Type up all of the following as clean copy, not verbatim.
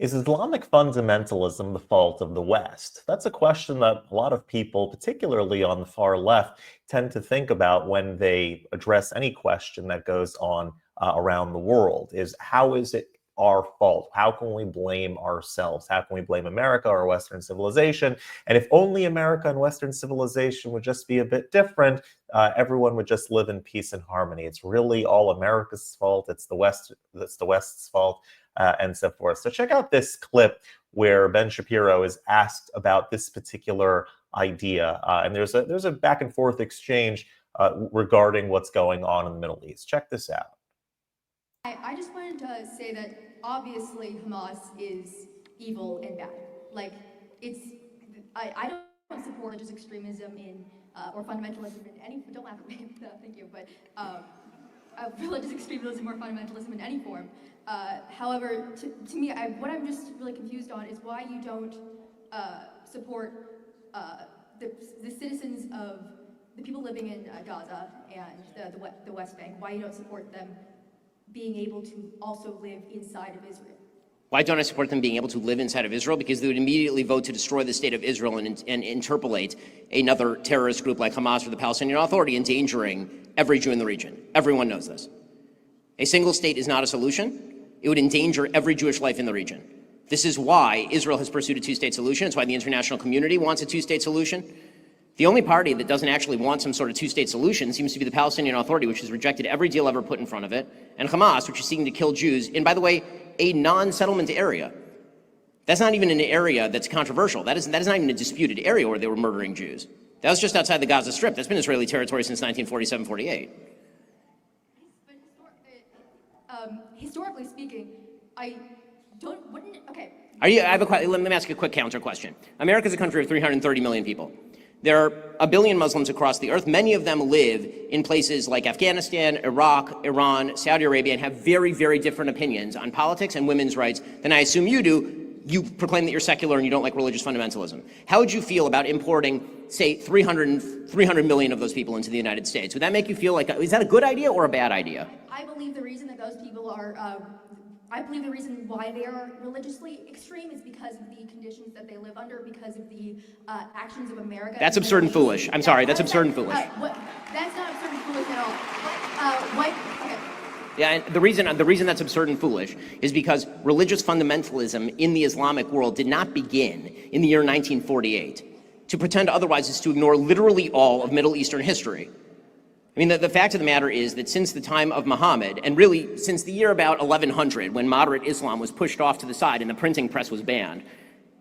Is Islamic fundamentalism the fault of the West? That's a question that a lot of people, particularly on the far left, tend to think about when they address any question that goes on around the world. Is how is it our fault? How can we blame ourselves? How can we blame America or Western civilization? And if only America and Western civilization would just be a bit different, everyone would just live in peace and harmony. It's really all America's fault. It's the West's fault. And so forth. So check out this clip where Ben Shapiro is asked about this particular idea, and there's a back and forth exchange regarding what's going on in the Middle East. Check this out. I just wanted to say that obviously Hamas is evil and bad. Like I don't support religious extremism in or fundamentalism in any. Don't laugh at me. Thank you, but. Religious extremism or fundamentalism in any form. However, to me, what I'm just really confused on is why you don't support the citizens of the people living in Gaza and the West Bank, why you don't support them being able to also live inside of Israel. Why don't I support them being able to live inside of Israel? Because they would immediately vote to destroy the state of Israel and interpolate another terrorist group like Hamas or the Palestinian Authority, endangering every Jew in the region. Everyone knows this. A single state is not a solution. It would endanger every Jewish life in the region. This is why Israel has pursued a two-state solution. It's why the international community wants a two-state solution. The only party that doesn't actually want some sort of two-state solution seems to be the Palestinian Authority, which has rejected every deal ever put in front of it, and Hamas, which is seeking to kill Jews in, by the way, a non-settlement area. That's not even an area that's controversial. That is not even a disputed area where they were murdering Jews. That was just outside the Gaza Strip. That's been Israeli territory since 1947-48. But historically speaking, okay. Let me ask you a quick counter question. America is a country of 330 million people. There are 1 billion Muslims across the earth. Many of them live in places like Afghanistan, Iraq, Iran, Saudi Arabia, and have very, very different opinions on politics and women's rights than I assume you do. You proclaim that you're secular and you don't like religious fundamentalism. How would you feel about importing, say, 300 million of those people into the United States? Would that make you feel like, is that a good idea or a bad idea? I believe the reason that those people are, I believe the reason why they are religiously extreme is because of the conditions that they live under, because of the actions of America. That's absurd and foolish. I'm sorry, that's absurd and foolish. That's not absurd and foolish at all. Okay. Yeah, and the reason that's absurd and foolish is because religious fundamentalism in the Islamic world did not begin in the year 1948. To pretend otherwise is to ignore literally all of Middle Eastern history. I mean, the fact of the matter is that since the time of Muhammad, and really since the year about 1100, when moderate Islam was pushed off to the side and the printing press was banned,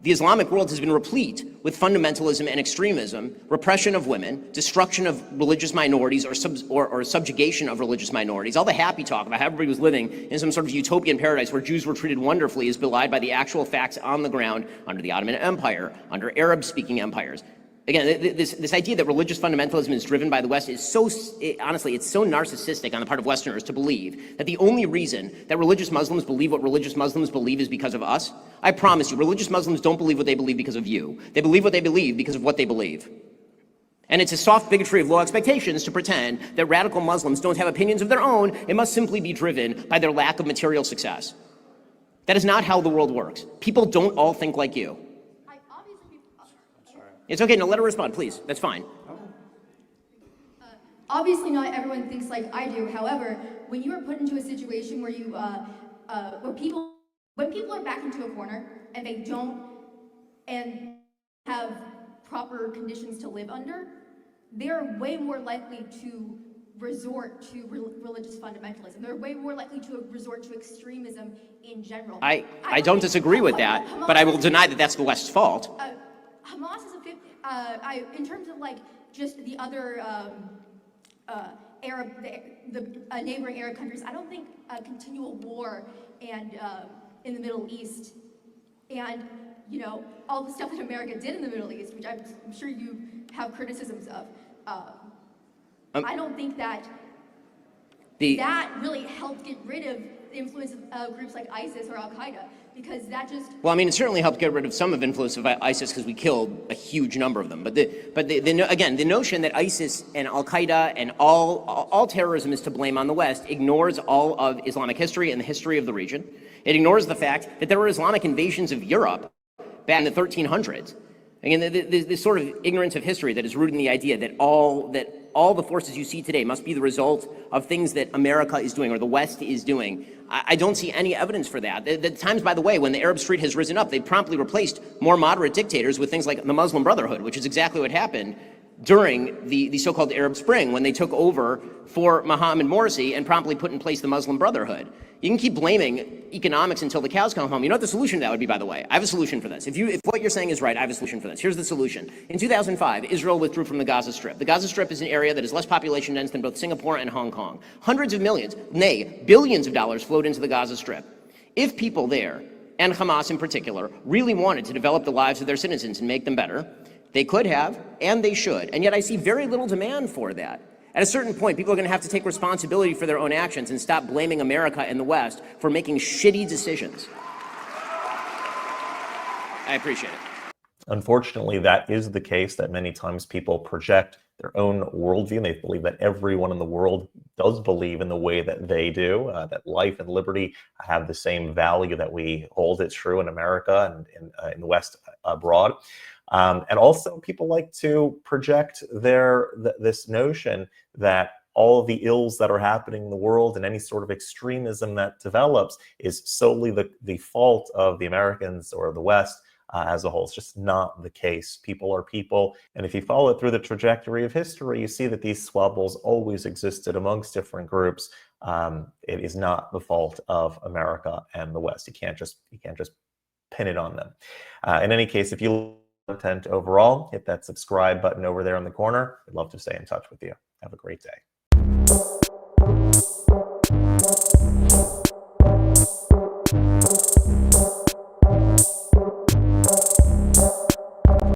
the Islamic world has been replete with fundamentalism and extremism, repression of women, destruction of religious minorities or subjugation of religious minorities. All the happy talk about how everybody was living in some sort of utopian paradise where Jews were treated wonderfully is belied by the actual facts on the ground under the Ottoman Empire, under Arab-speaking empires. Again, this idea that religious fundamentalism is driven by the West is honestly, it's so narcissistic on the part of Westerners to believe that the only reason that religious Muslims believe what religious Muslims believe is because of us. I promise you, religious Muslims don't believe what they believe because of you. They believe what they believe because of what they believe. And it's a soft bigotry of low expectations to pretend that radical Muslims don't have opinions of their own. It must simply be driven by their lack of material success. That is not how the world works. People don't all think like you. It's okay, no, let her respond, please. That's fine. Obviously not everyone thinks like I do. However, when you are put into a situation where you, when people are backed into a corner and they don't and have proper conditions to live under, they're way more likely to resort to religious fundamentalism. They're way more likely to resort to extremism in general. I don't disagree with that, but I will deny that that's the West's fault. Hamas is in terms of like just the other neighboring Arab countries, I don't think continual war and in the Middle East and all the stuff that America did in the Middle East, which I'm sure you have criticisms of. I don't think that that really helped get rid of the influence of groups like ISIS or Al Qaeda. Because that just... Well, I mean, it certainly helped get rid of some of influence of ISIS because we killed a huge number of them. But again, the notion that ISIS and Al-Qaeda and all terrorism is to blame on the West ignores all of Islamic history and the history of the region. It ignores the fact that there were Islamic invasions of Europe back in the 1300s. Again, this sort of ignorance of history that is rooted in the idea that all the forces you see today must be the result of things that America is doing or the West is doing. I don't see any evidence for that. The times, by the way, when the Arab Street has risen up, they promptly replaced more moderate dictators with things like the Muslim Brotherhood, which is exactly what happened during the so-called Arab Spring when they took over for Mohammed Morsi and promptly put in place the Muslim Brotherhood. You can keep blaming economics until the cows come home. You know what the solution to that would be, by the way? I have a solution for this. If what you're saying is right, I have a solution for this. Here's the solution. In 2005, Israel withdrew from the Gaza Strip. The Gaza Strip is an area that is less population dense than both Singapore and Hong Kong. Hundreds of millions, nay, billions of dollars flowed into the Gaza Strip. If people there, and Hamas in particular, really wanted to develop the lives of their citizens and make them better, they could have, and they should. And yet I see very little demand for that. At a certain point, people are going to have to take responsibility for their own actions and stop blaming America and the West for making shitty decisions. I appreciate it. Unfortunately, that is the case, that many times people project their own worldview, and they believe that everyone in the world does believe in the way that they do, that life and liberty have the same value that we hold it true in America and in the West abroad. And also people like to project this notion that all of the ills that are happening in the world and any sort of extremism that develops is solely the fault of the Americans or the West as a whole. It's just not the case. People are people. And if you follow it through the trajectory of history, you see that these squabbles always existed amongst different groups. It is not the fault of America and the West. You can't just pin it on them. In any case, if you like content overall, hit that subscribe button over there in the corner. I'd love to stay in touch with you. Have a great day.